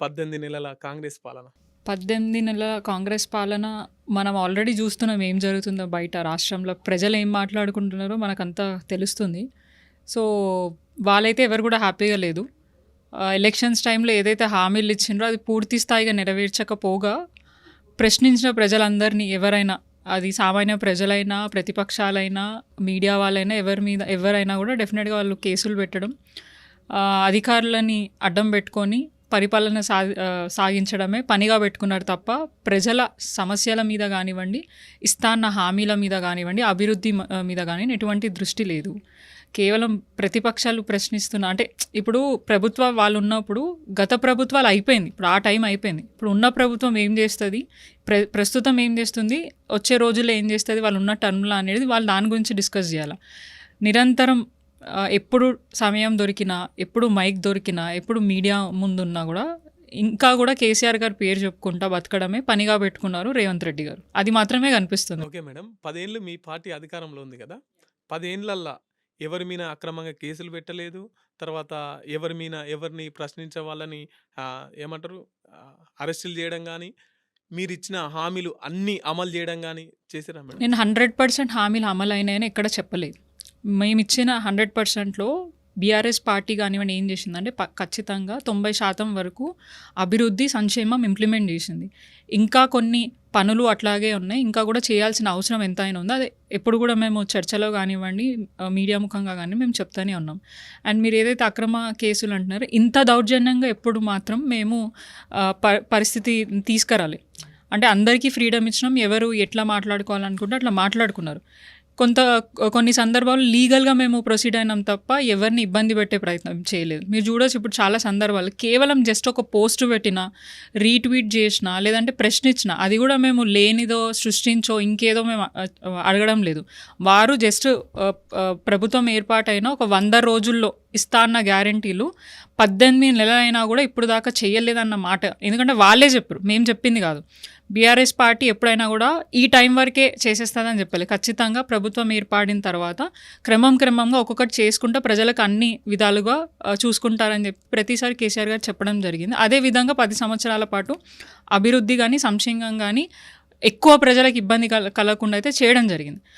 18 నెలల కాంగ్రెస్ పాలన? 18 నెలల కాంగ్రెస్ పాలన మనం ఆల్రెడీ చూస్తున్నాం ఏం జరుగుతుందో బయట రాష్ట్రంలో. ప్రజలు ఏం మాట్లాడుకుంటున్నారో మనకంతా తెలుస్తుంది. సో, వాళ్ళైతే ఎవరు కూడా హ్యాపీగా లేదు. ఎలక్షన్స్ టైంలో ఏదైతే హామీలు ఇచ్చిండ్రో అది పూర్తి స్థాయిగా నెరవేర్చకపోగా ప్రశ్నించిన ప్రజలందరినీ ఎవరైనా, అది సామాన్య ప్రజలైనా, ప్రతిపక్షాలైనా, మీడియా వాళ్ళైనా, ఎవరైనా కూడా డెఫినెట్గా వాళ్ళు కేసులు పెట్టడం, అధికారులని అడ్డం పెట్టుకొని పరిపాలన సాగించడమే పనిగా పెట్టుకున్నారు తప్ప ప్రజల సమస్యల మీద కానివ్వండి, ఇస్తాన్న హామీల మీద కానివ్వండి, అభివృద్ధి మీద కానీ ఎటువంటి దృష్టి లేదు. కేవలం ప్రతిపక్షాలు ప్రశ్నిస్తున్నా అంటే ఇప్పుడు ప్రభుత్వాలు వాళ్ళు ఉన్నప్పుడు గత ప్రభుత్వాలు అయిపోయింది, ఇప్పుడు ఆ టైం అయిపోయింది. ఇప్పుడు ఉన్న ప్రభుత్వం ఏం చేస్తుంది, ప్రస్తుతం ఏం చేస్తుంది, వచ్చే రోజుల్లో ఏం చేస్తుంది, వాళ్ళు ఉన్న టర్మ్లో అనేది వాళ్ళు దాని గురించి డిస్కస్ చేయాలి. నిరంతరం ఎప్పుడు సమయం దొరికినా, ఎప్పుడు మైక్ దొరికినా, ఎప్పుడు మీడియా ముందున్నా కూడా ఇంకా కూడా కేసీఆర్ గారు పేరు చెప్పుకుంటా బతకడమే పనిగా పెట్టుకున్నారు రేవంత్ రెడ్డి గారు. అది మాత్రమే కనిపిస్తుంది. ఓకే మేడం, 10 ఏళ్ళు మీ పార్టీ అధికారంలో ఉంది కదా, 10 ఏళ్ళల్లో ఎవరి మీద అక్రమంగా కేసులు పెట్టలేదు, తర్వాత ఎవరిని ప్రశ్నించే వాళ్ళని ఏమంటారు అరెస్టులు చేయడం కానీ, మీరు ఇచ్చిన హామీలు అన్నీ అమలు చేయడం కానీ చేసిరా మేడం? నేను 100% హామీలు అమలు అయినాయని ఎక్కడ చెప్పలేదు. మేము ఇచ్చిన 100%లో బీఆర్ఎస్ పార్టీ కానివ్వండి ఏం చేసిందంటే ఖచ్చితంగా 90% వరకు అభివృద్ధి సంక్షేమం ఇంప్లిమెంట్ చేసింది. ఇంకా కొన్ని పనులు అట్లాగే ఉన్నాయి, ఇంకా కూడా చేయాల్సిన అవసరం ఎంతైనా ఉందో అది ఎప్పుడు కూడా మేము చర్చలో కానివ్వండి, మీడియా ముఖంగా కానీ మేము చెప్తానే ఉన్నాం. అండ్ మీరు ఏదైతే అక్రమ కేసులు అంటున్నారో ఇంత దౌర్జన్యంగా ఎప్పుడు మాత్రం మేము పరిస్థితి తీసుకురాలి. అంటే అందరికీ ఫ్రీడమ్ ఇచ్చినాం, ఎవరు ఎట్లా మాట్లాడుకోవాలనుకుంటే అట్లా మాట్లాడుకున్నారు. కొన్ని సందర్భాలు లీగల్గా మేము ప్రొసీడ్ అయినాం తప్ప ఎవరిని ఇబ్బంది పెట్టే ప్రయత్నం చేయలేదు. మీరు చూడొచ్చు ఇప్పుడు చాలా సందర్భాలు కేవలం జస్ట్ ఒక పోస్ట్ పెట్టినా, రీట్వీట్ చేసినా, లేదంటే ప్రశ్నించినా అది కూడా మేము లేనిదో సృష్టించో ఇంకేదో మేము అడగడం లేదు. వారు జస్ట్ ప్రభుత్వం ఏర్పాటైన ఒక 100 రోజుల్లో ఇస్తా అన్న గ్యారంటీలు 18 నెలలైనా కూడా ఇప్పుడు దాకా చేయలేదన్న మాట. ఎందుకంటే వాళ్ళే చెప్పరు, మేము చెప్పింది కాదు. బీఆర్ఎస్ పార్టీ ఎప్పుడైనా కూడా ఈ టైం వరకే చేసేస్తుందని చెప్పాలి. ఖచ్చితంగా ప్రభుత్వం ఏర్పడిన తర్వాత క్రమంగా ఒక్కొక్కటి చేసుకుంటూ ప్రజలకు అన్ని విధాలుగా చూసుకుంటారని చెప్పి ప్రతిసారి కేసీఆర్ గారు చెప్పడం జరిగింది. అదేవిధంగా 10 సంవత్సరాల పాటు అభివృద్ధి కానీ సంక్షేమం కానీ ఎక్కువ ప్రజలకు ఇబ్బంది కలగకుండా అయితే చేయడం జరిగింది.